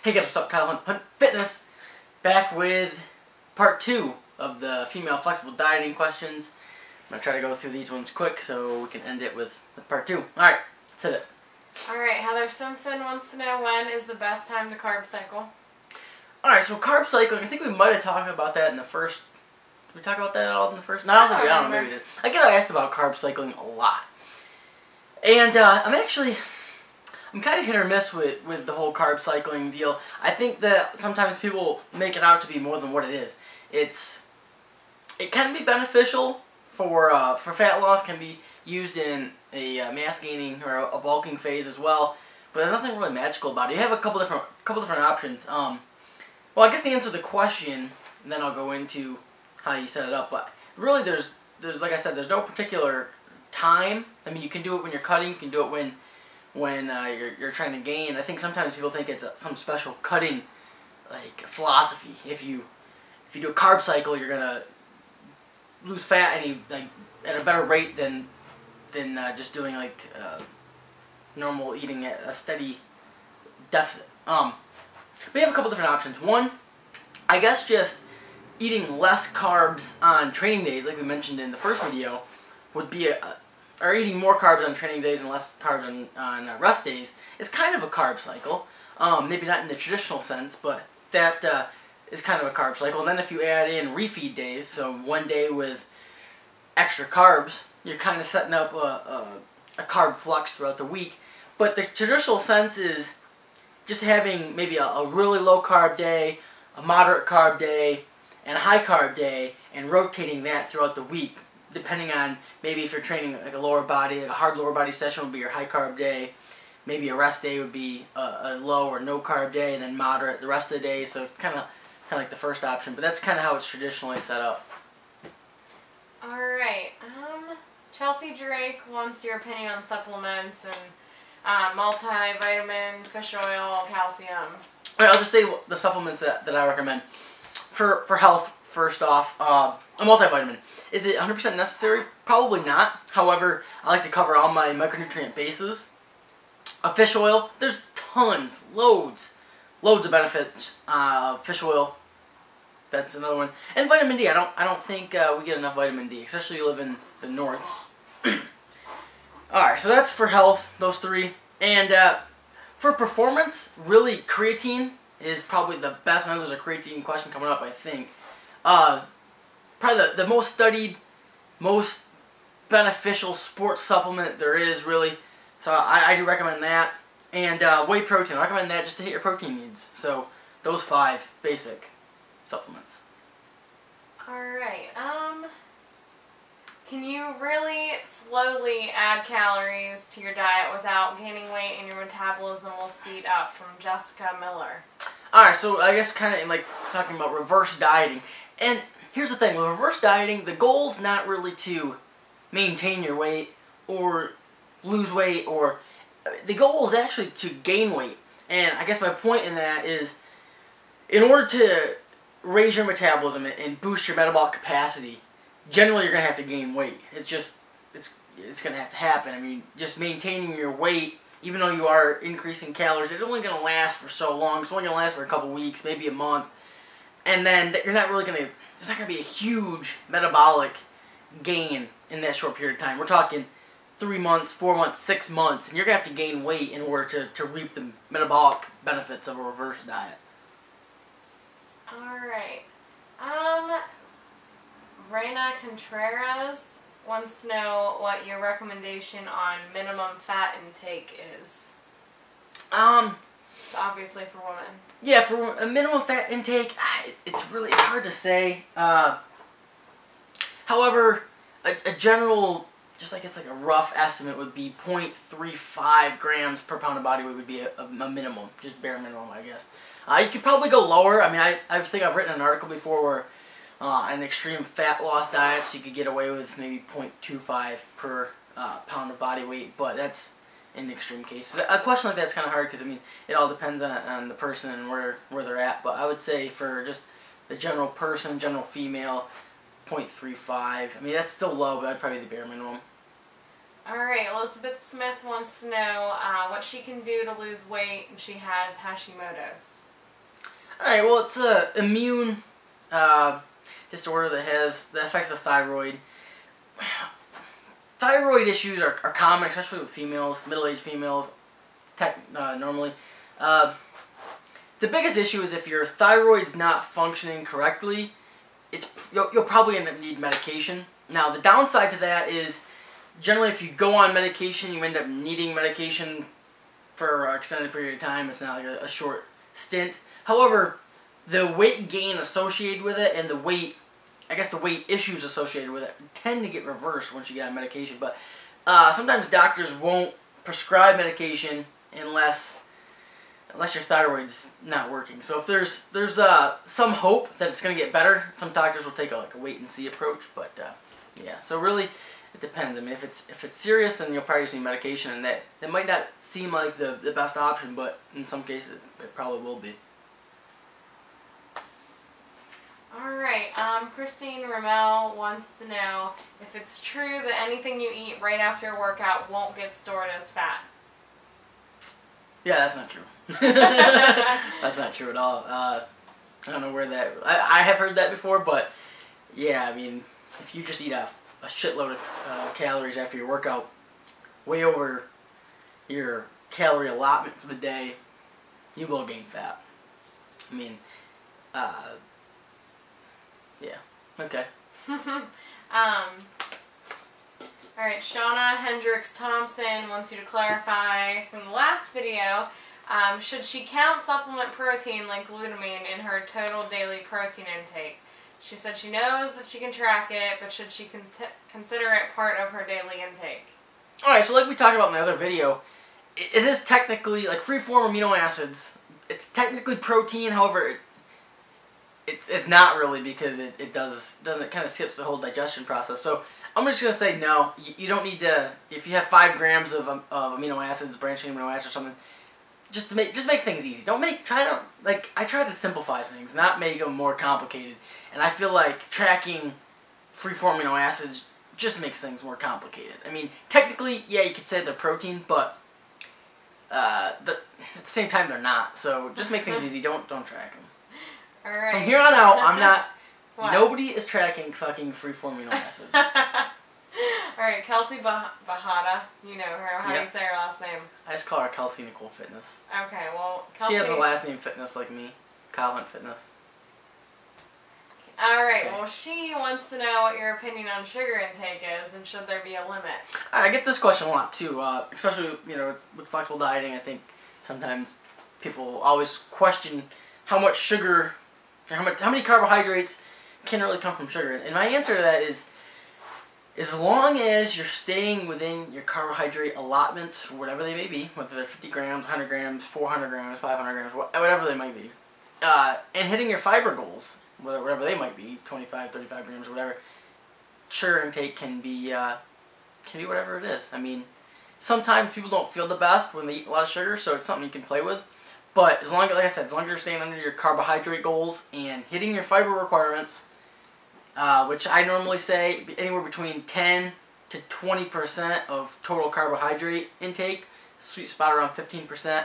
Hey guys, what's up? KyleHuntFitness back with part 2 of the female flexible dieting questions. I'm going to try to go through these ones quick so we can end it with part 2. Alright, that's it. Alright, Heather Simpson wants to know when is the best time to carb cycle? Alright, so carb cycling, I think we might have talked about that in the first... Did we talk about that at all in the first? No, I don't know, maybe we did. I get asked about carb cycling a lot. And I'm kind of hit or miss with the whole carb cycling deal. I think that sometimes people make it out to be more than what it is. It can be beneficial for fat loss, can be used in a mass gaining or a bulking phase as well. But there's nothing really magical about it. You have a couple different options. Well, I guess to answer the question, and then I'll go into how you set it up. But really, there's like I said, there's no particular time. I mean, you can do it when you're cutting. You can do it when you're trying to gain. I think sometimes people think it's some special cutting like philosophy. If you do a carb cycle, you're gonna lose fat at a better rate than just doing like normal eating at a steady deficit. We have a couple different options. One, I guess just eating less carbs on training days, like we mentioned in the first video, would be or eating more carbs on training days and less carbs on rest days is kind of a carb cycle. Maybe not in the traditional sense, but that is kind of a carb cycle. And then if you add in refeed days, so one day with extra carbs, you're kind of setting up a carb flux throughout the week. But the traditional sense is just having maybe a really low carb day, a moderate carb day, and a high carb day, and rotating that throughout the week. Depending on maybe if you're training like a lower body, like a hard lower body session would be your high carb day. Maybe a rest day would be a low or no carb day, and then moderate the rest of the day. So it's kind of like the first option, but that's kind of how it's traditionally set up. All right. Chelsea Drake wants your opinion on supplements and multivitamin, fish oil, calcium. All right, I'll just say the supplements that I recommend for health. First off, a multivitamin. Is it 100% necessary? Probably not. However, I like to cover all my micronutrient bases. A fish oil, there's tons, loads of benefits of fish oil. That's another one. And vitamin D. I don't think we get enough vitamin D, especially if you live in the north. Alright, so that's for health, those three. And for performance, really, creatine is probably the best. I know there's a creatine question coming up, I think. Probably the most studied, most beneficial sports supplement there is, really. So I do recommend that. And whey protein, I recommend that just to hit your protein needs. So those 5 basic supplements. Alright, can you really slowly add calories to your diet without gaining weight and your metabolism will speed up? From Jessica Miller. Alright, so I guess kind of like talking about reverse dieting. And here's the thing, with reverse dieting, the goal's not really to maintain your weight or lose weight, or the goal is actually to gain weight. And I guess my point in that is, in order to raise your metabolism and boost your metabolic capacity, generally you're going to have to gain weight. It's going to have to happen. I mean, just maintaining your weight, even though you are increasing calories, it's only going to last for so long. It's only going to last for a couple weeks, maybe a month. And then you're not really going to, there's not going to be a huge metabolic gain in that short period of time. We're talking 3 months, 4 months, 6 months, and you're going to have to gain weight in order to reap the metabolic benefits of a reverse diet. Alright. Reina Contreras wants to know what your recommendation on minimum fat intake is. It's obviously for women. Yeah, for a minimum fat intake, it's hard to say. However, a general, just I guess like a rough estimate would be 0.35 grams per pound of body weight would be a minimum, just bare minimum, I guess. You could probably go lower. I mean, I think I've written an article before where in extreme fat loss diets you could get away with maybe 0.25 per pound of body weight, but that's in extreme cases. A question like that's kind of hard because, I mean, it all depends on the person and where they're at, but I would say for just the general person, general female, 0.35. I mean, that's still low, but that'd probably be the bare minimum. Alright, Elizabeth Smith wants to know what she can do to lose weight, and she has Hashimoto's. Alright, well, it's a immune disorder that affects the thyroid. Thyroid issues are common, especially with females, middle-aged females, normally. The biggest issue is if your thyroid's not functioning correctly, you'll probably end up needing medication. Now, the downside to that is, generally, if you go on medication, you end up needing medication for an extended period of time. It's not like a short stint. However, the weight gain associated with it and the weight issues associated with it tend to get reversed once you get on medication. But sometimes doctors won't prescribe medication unless your thyroid's not working. So if there's some hope that it's going to get better, some doctors will take a wait and see approach. But yeah, so really it depends. I mean, if it's serious, then you'll probably just need medication, and that might not seem like the best option, but in some cases it probably will be. Alright, Christine Ramel wants to know if it's true that anything you eat right after a workout won't get stored as fat. Yeah, that's not true. That's not true at all. I don't know where that... I have heard that before, but yeah, I mean, if you just eat a shitload of calories after your workout, way over your calorie allotment for the day, you will gain fat. I mean, yeah. Okay. Alright, Shauna Hendricks Thompson wants you to clarify from the last video, should she count supplement protein like glutamine in her total daily protein intake? She said she knows that she can track it, but should she consider it part of her daily intake? Alright, so like we talked about in the other video, it is technically, like free-form amino acids, it's technically protein, however, it's not really, because it kind of skips the whole digestion process. So I'm just going to say no, you don't need to, if you have 5 grams of amino acids, branching amino acids or something, just make things easy. I try to simplify things, not make them more complicated. And I feel like tracking free-form amino acids just makes things more complicated. I mean, technically, yeah, you could say they're protein, but at the same time, they're not. So just make things easy. Don't track them. All right. From here on out, I'm not... Nobody is tracking fucking free-form amino acids. Alright, Kelsey Bahada, you know her. How do you say her last name? I just call her KyleHuntFitness. Okay, well, Kelsey... She has a last name Fitness like me. KyleHuntFitness. Alright, okay. Well, she wants to know what your opinion on sugar intake is, and should there be a limit? I get this question a lot, too. Especially, with flexible dieting, I think sometimes people always question how much sugar, or how many carbohydrates can really come from sugar. And my answer to that is, as long as you're staying within your carbohydrate allotments, whatever they may be, whether they're 50 grams, 100 grams, 400 grams, 500 grams, whatever they might be, and hitting your fiber goals, whatever they might be, 25, 35 grams, or whatever, sugar intake can be whatever it is. I mean, sometimes people don't feel the best when they eat a lot of sugar, so it's something you can play with. But as long as, like I said, as long as you're staying under your carbohydrate goals and hitting your fiber requirements, which I normally say anywhere between 10 to 20% of total carbohydrate intake, sweet spot around 15%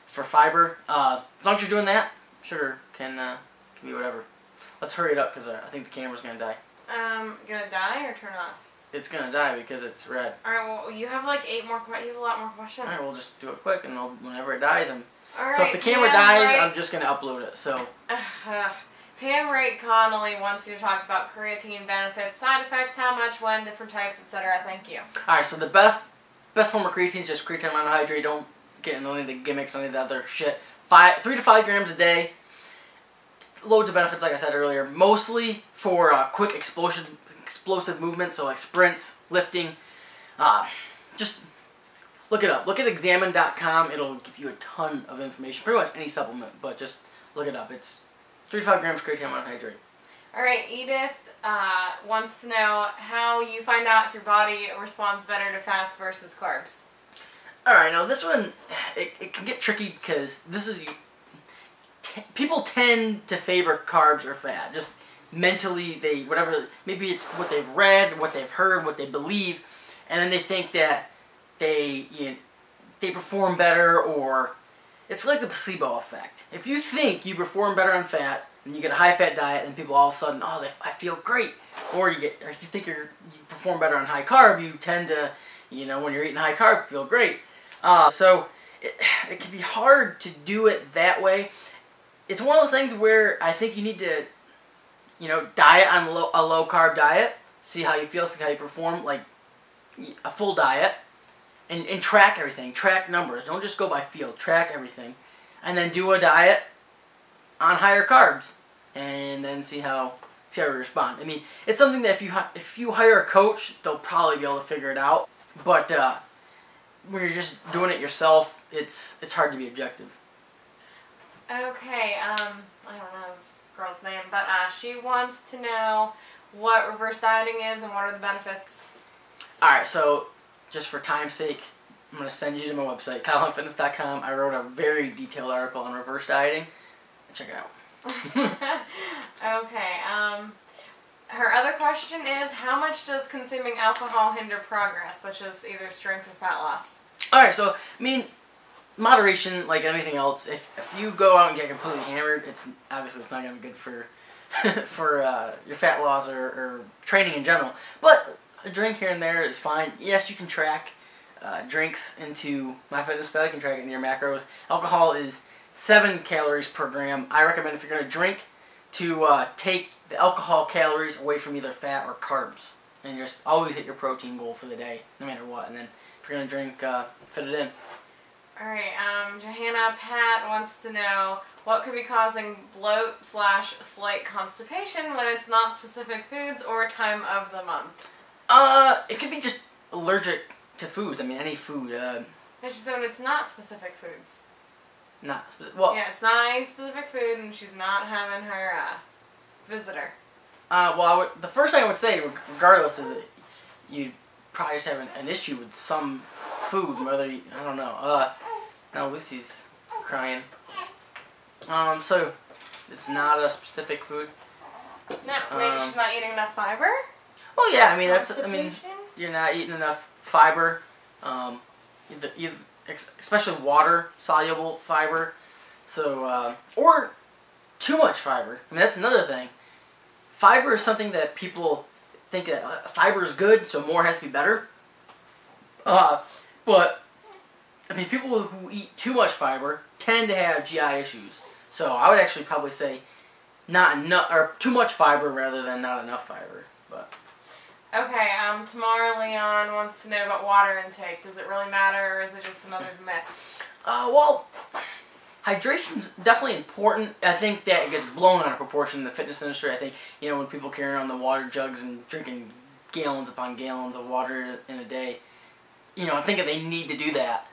for fiber. As long as you're doing that, sugar can be whatever. Let's hurry it up because I think the camera's gonna die. Gonna die or turn off? It's gonna die because it's red. All right. Well, you have like 8 more. You have a lot more questions. All right. We'll just do it quick, and whenever it dies, All right, so if the camera dies, I'm just gonna upload it. So. Pam Wright Connolly wants you to talk about creatine benefits, side effects, how much, when, different types, etc. Thank you. Alright, so the best form of creatine is just creatine monohydrate. Don't get into any of the gimmicks, any of the other shit. 3 to 5 grams a day. Loads of benefits, like I said earlier. Mostly for quick explosive movements, so like sprints, lifting. Just look it up. Look at examine.com. It'll give you a ton of information. Pretty much any supplement, but just look it up. It's 3 to 5 grams creatine monohydrate. Alright, Edith wants to know how you find out if your body responds better to fats versus carbs. Alright, now this one, it can get tricky because this is... people tend to favor carbs or fat. Just mentally, maybe it's what they've read, what they've heard, what they believe, and then they think that they perform better, or it's like the placebo effect. If you think you perform better on fat and you get a high-fat diet, and people all of a sudden, oh, I feel great, or you think you perform better on high carb, you tend to, when you're eating high carb, feel great. So it can be hard to do it that way. It's one of those things where I think you need to, diet on a low-carb diet, see how you feel, see how you perform, like a full diet, and track everything, track numbers. Don't just go by feel, track everything. And then do a diet on higher carbs, and then see how you respond. I mean, it's something that if you hire a coach, they'll probably be able to figure it out. But when you're just doing it yourself, it's hard to be objective. Okay, I don't know this girl's name, but she wants to know what reverse dieting is and what are the benefits. Alright, so just for time's sake, I'm going to send you to my website, KyleHuntFitness.com. I wrote a very detailed article on reverse dieting. Check it out. Okay, her other question is, how much does consuming alcohol hinder progress, such as either strength or fat loss? Alright, so, I mean, moderation, like anything else, if you go out and get completely hammered, obviously it's not going to be good for your fat loss or training in general. But a drink here and there is fine. Yes, you can track drinks into MyFitnessPal. You can track it in your macros. Alcohol is 7 calories per gram. I recommend if you're going to drink to take the alcohol calories away from either fat or carbs. And just always hit your protein goal for the day, no matter what. And then if you're going to drink, fit it in. Alright, Johanna Pat wants to know what could be causing bloat/slight constipation when it's not specific foods or time of the month. It could be just allergic to foods. I mean, any food. So when it's not specific foods. Well. Yeah, it's not any specific food, and she's not having her visitor. Well, the first thing I would say, regardless, is that you'd probably just have an issue with some food, whether I don't know. Now Lucy's crying. So it's not a specific food. No, maybe she's not eating enough fiber. Well, yeah, I mean you're not eating enough fiber, especially water-soluble fiber. So or too much fiber. I mean, that's another thing. Fiber is something that people think that fiber is good, so more has to be better. But I mean, people who eat too much fiber tend to have GI issues. So I would actually probably say not enough, or too much fiber rather than not enough fiber. But okay, Tamara Leon wants to know about water intake. Does it really matter, or is it just another myth? Well, hydration's definitely important. I think that it gets blown out of proportion in the fitness industry. I think, when people carry around the water jugs and drinking gallons upon gallons of water in a day, thinking they need to do that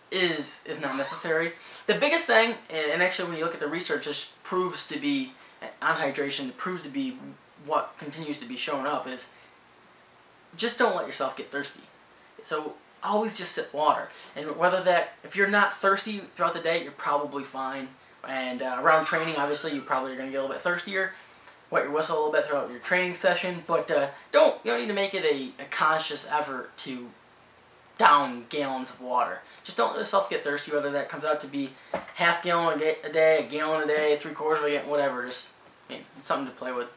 is not necessary. The biggest thing, and actually when you look at the research, this proves to be, on hydration, it proves to be what continues to be shown up, is just don't let yourself get thirsty. So always just sip water. And if you're not thirsty throughout the day, you're probably fine. And around training, obviously, you probably are going to get a little bit thirstier. Wet your whistle a little bit throughout your training session. But you don't need to make it a conscious effort to down gallons of water. Just don't let yourself get thirsty, whether that comes out to be half gallon a day, a gallon a day, 3/4 of a gallon, whatever. Just, it's something to play with.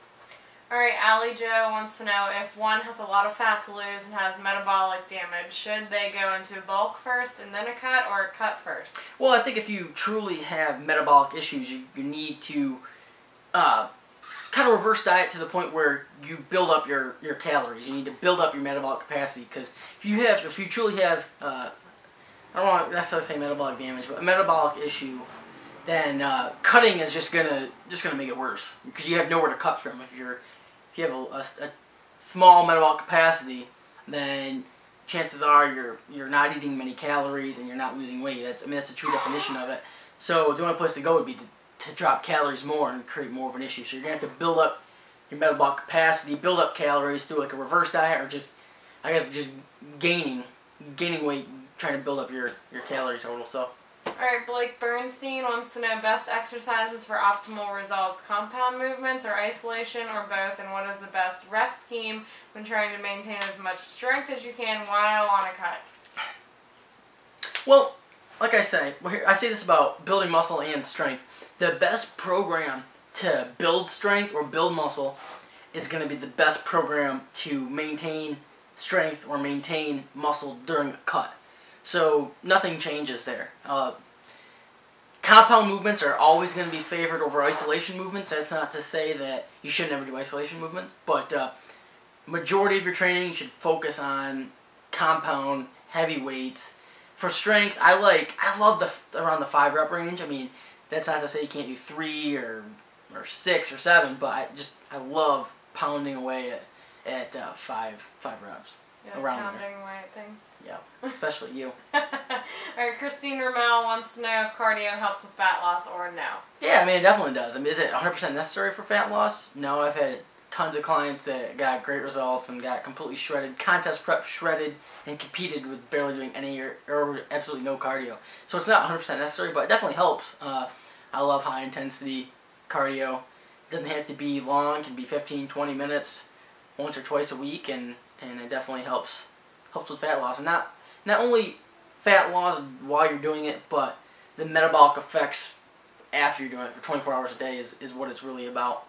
Alright, Allie Jo wants to know if one has a lot of fat to lose and has metabolic damage, should they go into a bulk first and then a cut, or a cut first? Well, I think if you truly have metabolic issues, you need to kind of reverse diet to the point where you build up your calories. You need to build up your metabolic capacity, because if you truly have I don't want to necessarily say metabolic damage, but a metabolic issue, then cutting is just gonna make it worse, because you have nowhere to cut from. If you have a small metabolic capacity, then chances are you're not eating many calories and you're not losing weight. That's a true definition of it. So the only place to go would be to drop calories more and create more of an issue. So you're gonna have to build up your metabolic capacity, build up calories through like a reverse diet, or just gaining weight, trying to build up your calorie total. So. Alright, Blake Bernstein wants to know best exercises for optimal results, compound movements or isolation or both, and what is the best rep scheme when trying to maintain as much strength as you can while on a cut? Well, like I say, I say this about building muscle and strength. The best program to build strength or build muscle is going to be the best program to maintain strength or maintain muscle during a cut. So nothing changes there. Compound movements are always going to be favored over isolation movements. That's not to say that you should never do isolation movements, but majority of your training you should focus on compound heavy weights. For strength, I love around the 5 rep range. I mean, that's not to say you can't do 3 or 6 or 7, but I love pounding away at 5 reps. Yeah, around pounding there. away at things. Yeah, especially you. Alright, Christine Ramel wants to know if cardio helps with fat loss or no. Yeah, I mean, it definitely does. I mean, is it 100% necessary for fat loss? No, I've had tons of clients that got great results and got completely shredded, contest prep shredded, and competed with barely doing any or absolutely no cardio. So it's not 100% necessary, but it definitely helps. I love high intensity cardio. It doesn't have to be long. It can be 15, 20 minutes once or twice a week, and it definitely helps with fat loss. And not only fat loss while you're doing it, but the metabolic effects after you're doing it for 24 hours a day is what it's really about.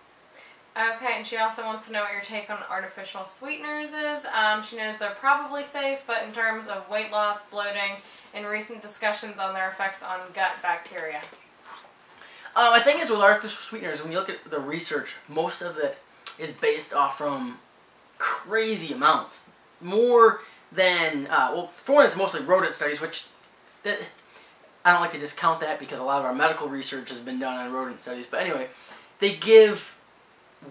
Okay, and she also wants to know what your take on artificial sweeteners is. She knows they're probably safe, but in terms of weight loss, bloating, and recent discussions on their effects on gut bacteria. I think it's with artificial sweeteners, when you look at the research, most of it is based off from crazy amounts. More than, well, for one, it's mostly rodent studies, which I don't like to discount that because a lot of our medical research has been done on rodent studies. But anyway, they give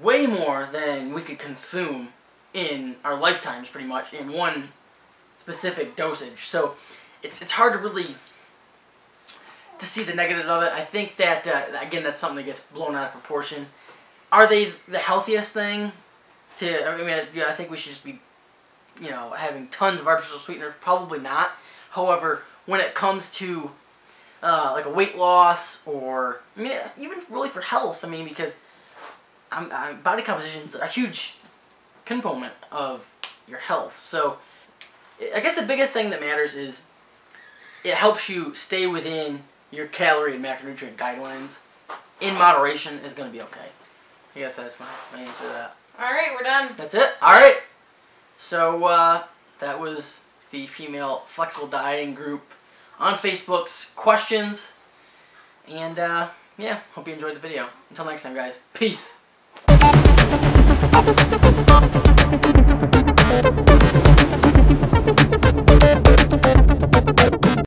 way more than we could consume in our lifetimes, pretty much, in one specific dosage. So it's hard to really to see the negative of it. I think that, again, that's something that gets blown out of proportion. Are they the healthiest thing? I think we should just be, having tons of artificial sweeteners. Probably not. However, when it comes to like a weight loss, or even really for health, because body composition is a huge component of your health. So I guess the biggest thing that matters is it helps you stay within your calorie and macronutrient guidelines. In moderation is going to be okay. I guess that's my answer to that. Alright, we're done. That's it? Alright. So that was the female flexible dieting group on Facebook's questions. And yeah, hope you enjoyed the video. Until next time, guys. Peace.